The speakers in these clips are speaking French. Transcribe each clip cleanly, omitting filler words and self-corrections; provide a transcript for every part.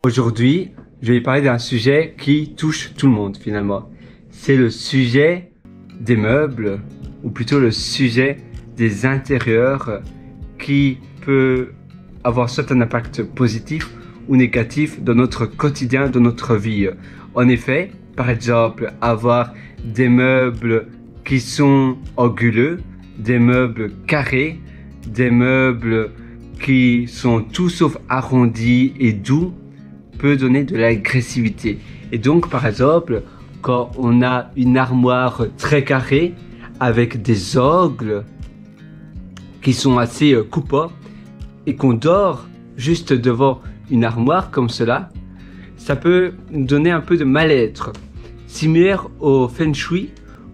Aujourd'hui, je vais parler d'un sujet qui touche tout le monde finalement. C'est le sujet des meubles, ou plutôt le sujet des intérieurs qui peut avoir soit un impact positif ou négatif dans notre quotidien, dans notre vie. En effet, par exemple, avoir des meubles qui sont anguleux, des meubles carrés, des meubles qui sont tout sauf arrondis et doux, peut donner de l'agressivité. Et donc, par exemple, quand on a une armoire très carrée avec des angles qui sont assez coupants et qu'on dort juste devant une armoire comme cela, ça peut donner un peu de mal-être, similaire au feng shui,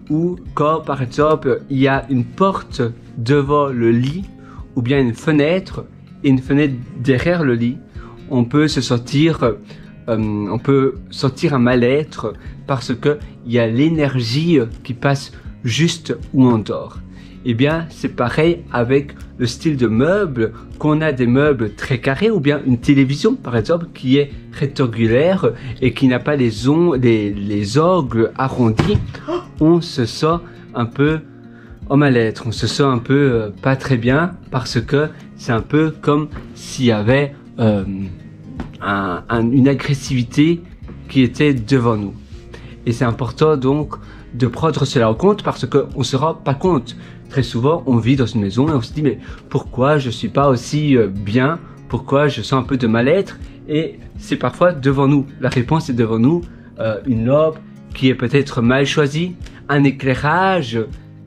où quand par exemple il y a une porte devant le lit ou bien une fenêtre et une fenêtre derrière le lit, on peut sentir un mal-être parce que il y a l'énergie qui passe juste où on dort. Eh bien, c'est pareil avec le style de meubles, qu'on a des meubles très carrés ou bien une télévision par exemple qui est rectangulaire et qui n'a pas les angles arrondis. On se sent un peu en mal-être, on se sent un peu pas très bien parce que c'est un peu comme s'il y avait une agressivité qui était devant nous. Et c'est important donc de prendre cela en compte parce qu'on ne se rend pas compte. Très souvent, on vit dans une maison et on se dit mais pourquoi je suis pas aussi bien? Pourquoi je sens un peu de mal-être? Et c'est parfois devant nous. La réponse est devant nous. Une lampe qui est peut-être mal choisie, un éclairage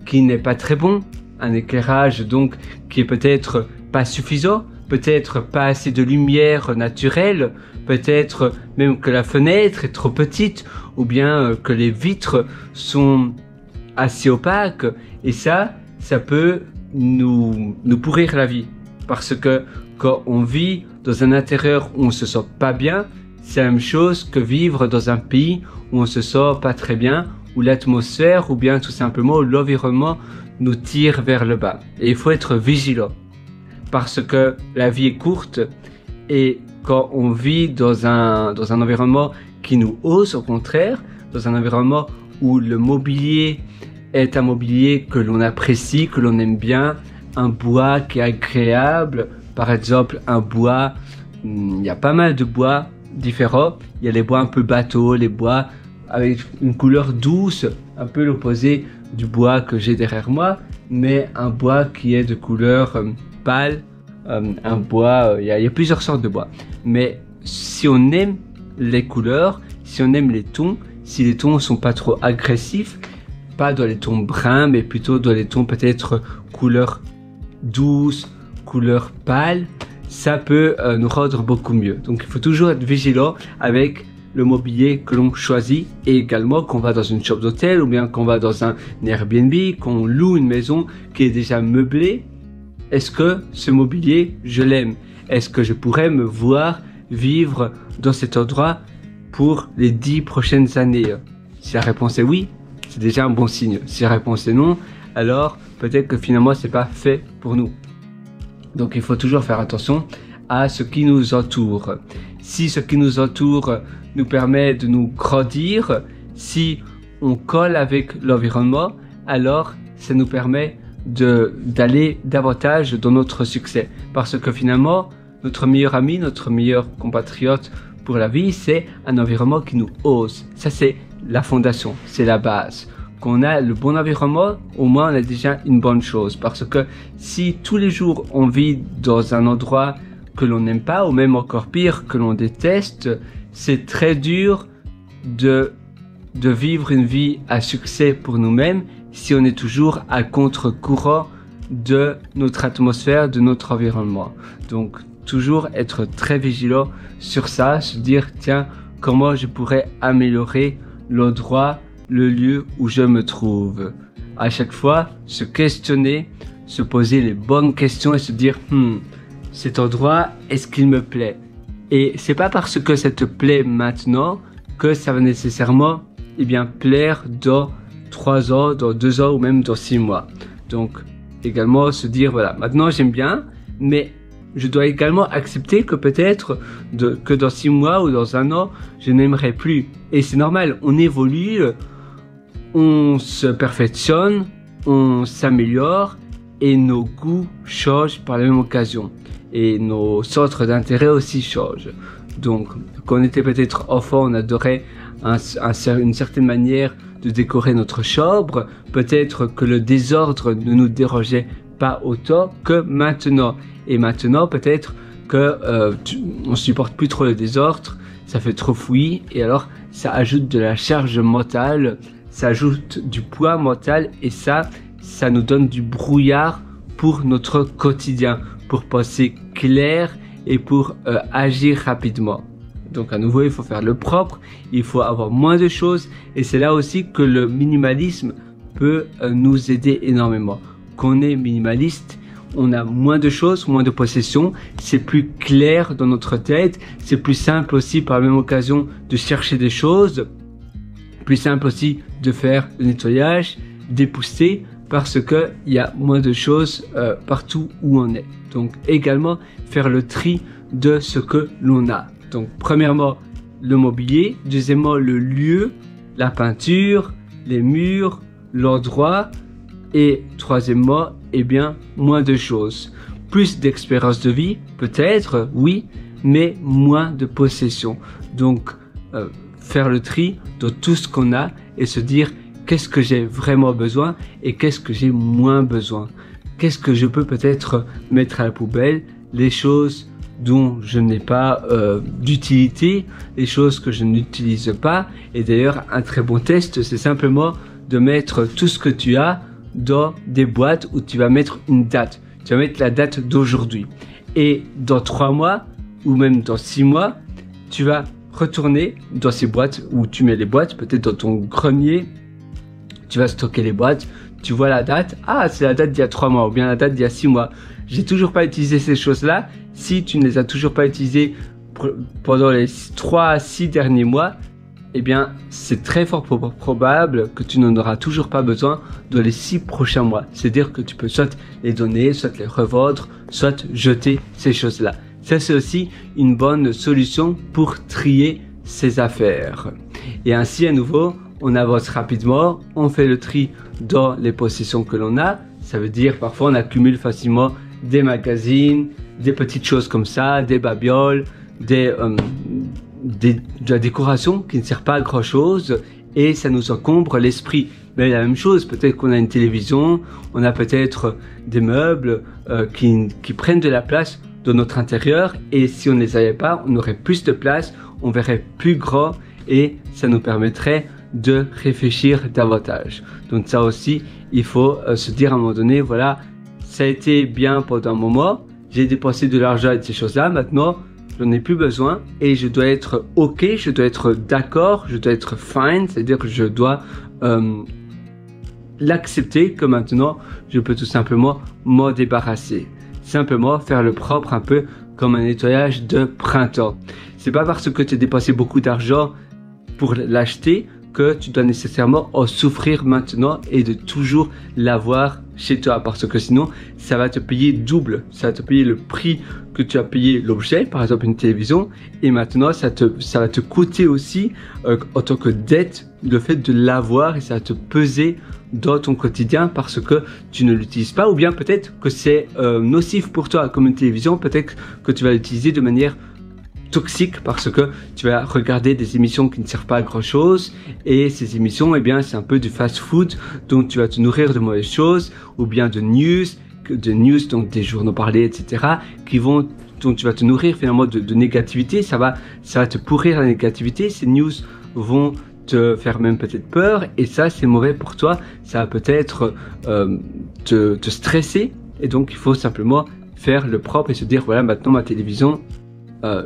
qui n'est pas très bon, un éclairage donc qui est peut-être pas suffisant, peut-être pas assez de lumière naturelle, peut-être même que la fenêtre est trop petite ou bien que les vitres sont assez opaques et ça peut nous pourrir la vie parce que quand on vit dans un intérieur où on se sent pas bien, c'est la même chose que vivre dans un pays où on se sent pas très bien, où l'atmosphère ou bien tout simplement l'environnement nous tire vers le bas. Et il faut être vigilant parce que la vie est courte et quand on vit dans un environnement qui nous hausse, au contraire, dans un environnement où le mobilier est un mobilier que l'on apprécie, que l'on aime bien, un bois qui est agréable, par exemple un bois, il y a pas mal de bois différents, il y a les bois un peu bateaux, les bois avec une couleur douce, un peu l'opposé du bois que j'ai derrière moi, mais un bois qui est de couleur pâle, un bois, il y a plusieurs sortes de bois. Mais si on aime les couleurs, si on aime les tons, si les tons sont pas trop agressifs, pas dans les tons bruns, mais plutôt dans les tons peut-être couleur douce, couleur pâle, ça peut nous rendre beaucoup mieux. Donc il faut toujours être vigilant avec le mobilier que l'on choisit et également qu'on va dans une chambre d'hôtel ou bien qu'on va dans un Airbnb, qu'on loue une maison qui est déjà meublée. Est-ce que ce mobilier, je l'aime? Est-ce que je pourrais me voir vivre dans cet endroit pour les 10 prochaines années? Si la réponse est oui, c'est déjà un bon signe. Si la réponse est non, alors peut-être que finalement c'est pas fait pour nous. Donc il faut toujours faire attention à ce qui nous entoure. Si ce qui nous entoure nous permet de nous grandir, si on colle avec l'environnement, alors ça nous permet d'aller davantage dans notre succès. Parce que finalement, notre meilleur ami, notre meilleur compatriote pour la vie, c'est un environnement qui nous hausse. Ça, c'est la fondation, c'est la base. Qu'on a le bon environnement, au moins on a déjà une bonne chose. Parce que si tous les jours on vit dans un endroit que l'on n'aime pas, ou même encore pire, que l'on déteste, c'est très dur de vivre une vie à succès pour nous-mêmes si on est toujours à contre-courant de notre atmosphère, de notre environnement. Donc, toujours être très vigilant sur ça, se dire, tiens, comment je pourrais améliorer l'endroit, le lieu où je me trouve. À chaque fois, se questionner, se poser les bonnes questions et se dire, cet endroit, est-ce qu'il me plaît? Et c'est pas parce que ça te plaît maintenant que ça va nécessairement, plaire dans 3 ans, dans 2 ans ou même dans 6 mois. Donc, également se dire, voilà, maintenant j'aime bien, mais je dois également accepter que peut-être que dans 6 mois ou dans 1 an, je n'aimerais plus. Et c'est normal, on évolue, on se perfectionne, on s'améliore et nos goûts changent par la même occasion. Et nos centres d'intérêt aussi changent. Donc, quand on était peut-être enfant, on adorait une certaine manière de décorer notre chambre. Peut-être que le désordre ne nous dérangeait pas autant que maintenant. Et maintenant, peut-être que on supporte plus trop le désordre, ça fait trop fouillis, et alors ça ajoute de la charge mentale, ça ajoute du poids mental, et ça nous donne du brouillard pour notre quotidien, pour penser clair et pour agir rapidement. Donc à nouveau, il faut faire le propre, il faut avoir moins de choses, et c'est là aussi que le minimalisme peut nous aider énormément. Quand on est minimaliste, on a moins de choses, moins de possessions, c'est plus clair dans notre tête, c'est plus simple aussi par la même occasion de chercher des choses, plus simple aussi de faire le nettoyage, d'épousseter, parce que il y a moins de choses partout où on est. Donc également faire le tri de ce que l'on a. Donc premièrement le mobilier, deuxièmement le lieu, la peinture, les murs, l'endroit, et troisièmement, eh bien, moins de choses. Plus d'expérience de vie, peut-être, oui, mais moins de possession. Donc, faire le tri de tout ce qu'on a et se dire qu'est-ce que j'ai vraiment besoin et qu'est-ce que j'ai moins besoin. Qu'est-ce que je peux peut-être mettre à la poubelle, les choses dont je n'ai pas d'utilité, les choses que je n'utilise pas. Et d'ailleurs, un très bon test, c'est simplement de mettre tout ce que tu as dans des boîtes où tu vas mettre une date. Tu vas mettre la date d'aujourd'hui. Et dans 3 mois, ou même dans 6 mois, tu vas retourner dans ces boîtes où tu mets les boîtes, peut-être dans ton grenier, tu vas stocker les boîtes, tu vois la date, ah c'est la date d'il y a 3 mois, ou bien la date d'il y a 6 mois. J'ai toujours pas utilisé ces choses-là. Si tu ne les as toujours pas utilisées pendant les 3 à 6 derniers mois, eh bien, c'est très fort probable que tu n'en auras toujours pas besoin dans les 6 prochains mois. C'est-à-dire que tu peux soit les donner, soit les revendre, soit jeter ces choses-là. Ça, c'est aussi une bonne solution pour trier ses affaires. Et ainsi, à nouveau, on avance rapidement, on fait le tri dans les possessions que l'on a. Ça veut dire, parfois, on accumule facilement des magazines, des petites choses comme ça, des babioles, de la décoration qui ne sert pas à grand chose et ça nous encombre l'esprit. Mais la même chose, peut-être qu'on a une télévision, on a peut-être des meubles qui prennent de la place dans notre intérieur et si on ne les avait pas, on aurait plus de place, on verrait plus grand et ça nous permettrait de réfléchir davantage. Donc ça aussi, il faut se dire à un moment donné, voilà, ça a été bien pendant un moment, j'ai dépensé de l'argent et de ces choses-là, maintenant j'en ai plus besoin et je dois être ok, je dois être d'accord, je dois être fine, c'est-à-dire que je dois l'accepter que maintenant je peux tout simplement m'en débarrasser. Simplement faire le propre un peu comme un nettoyage de printemps. C'est pas parce que tu as dépensé beaucoup d'argent pour l'acheter que tu dois nécessairement en souffrir maintenant et de toujours l'avoir chez toi parce que sinon ça va te payer double, ça va te payer le prix que tu as payé l'objet, par exemple une télévision, et maintenant ça va te coûter aussi en tant que dette le fait de l'avoir et ça va te peser dans ton quotidien parce que tu ne l'utilises pas ou bien peut-être que c'est nocif pour toi comme une télévision, peut-être que tu vas l'utiliser de manière toxique parce que tu vas regarder des émissions qui ne servent pas à grand chose et ces émissions, eh bien, c'est un peu du fast food donc tu vas te nourrir de mauvaises choses ou bien de news donc des journaux parlés, etc. dont tu vas te nourrir finalement de négativité, ça va te pourrir la négativité, ces news vont te faire même peut-être peur et ça c'est mauvais pour toi, ça va peut-être te stresser et donc il faut simplement faire le propre et se dire voilà maintenant ma télévision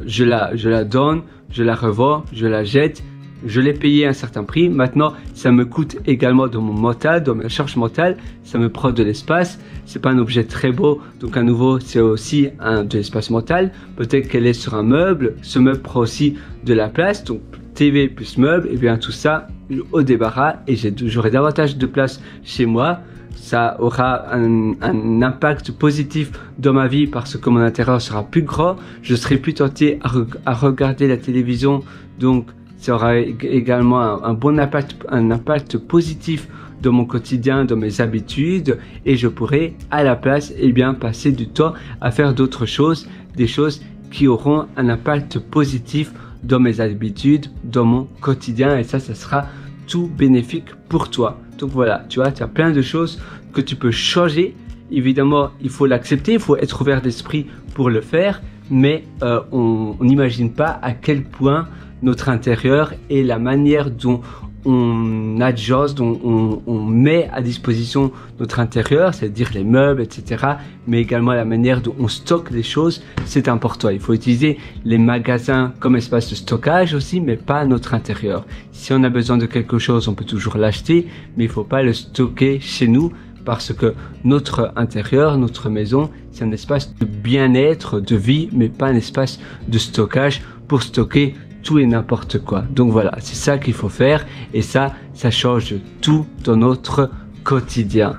je la donne, je la revends, je la jette, je l'ai payé un certain prix. Maintenant, ça me coûte également dans mon mental, dans ma charge mentale, ça me prend de l'espace. C'est pas un objet très beau, donc à nouveau, c'est aussi de l'espace mental. Peut-être qu'elle est sur un meuble, ce meuble prend aussi de la place, donc TV plus meuble, et bien tout ça au débarras et j'aurai davantage de place chez moi ça aura un impact positif dans ma vie parce que mon intérieur sera plus grand, je serai plus tenté à regarder la télévision, donc ça aura également un bon impact positif dans mon quotidien, dans mes habitudes, et je pourrai à la place passer du temps à faire d'autres choses, des choses qui auront un impact positif dans mes habitudes, dans mon quotidien, et ça sera tout bénéfique pour toi. Donc voilà, tu vois, tu as plein de choses que tu peux changer. Évidemment, il faut l'accepter, il faut être ouvert d'esprit pour le faire, mais on n'imagine pas à quel point notre intérieur et la manière dont on adjuste, dont on met à disposition notre intérieur, c'est-à-dire les meubles, etc., mais également la manière dont on stocke les choses, c'est important. Il faut utiliser les magasins comme espace de stockage aussi, mais pas notre intérieur. Si on a besoin de quelque chose, on peut toujours l'acheter, mais il faut pas le stocker chez nous, parce que notre intérieur, notre maison, c'est un espace de bien-être, de vie, mais pas un espace de stockage pour stocker tout et n'importe quoi. Donc voilà, c'est ça qu'il faut faire, et ça change tout dans notre quotidien.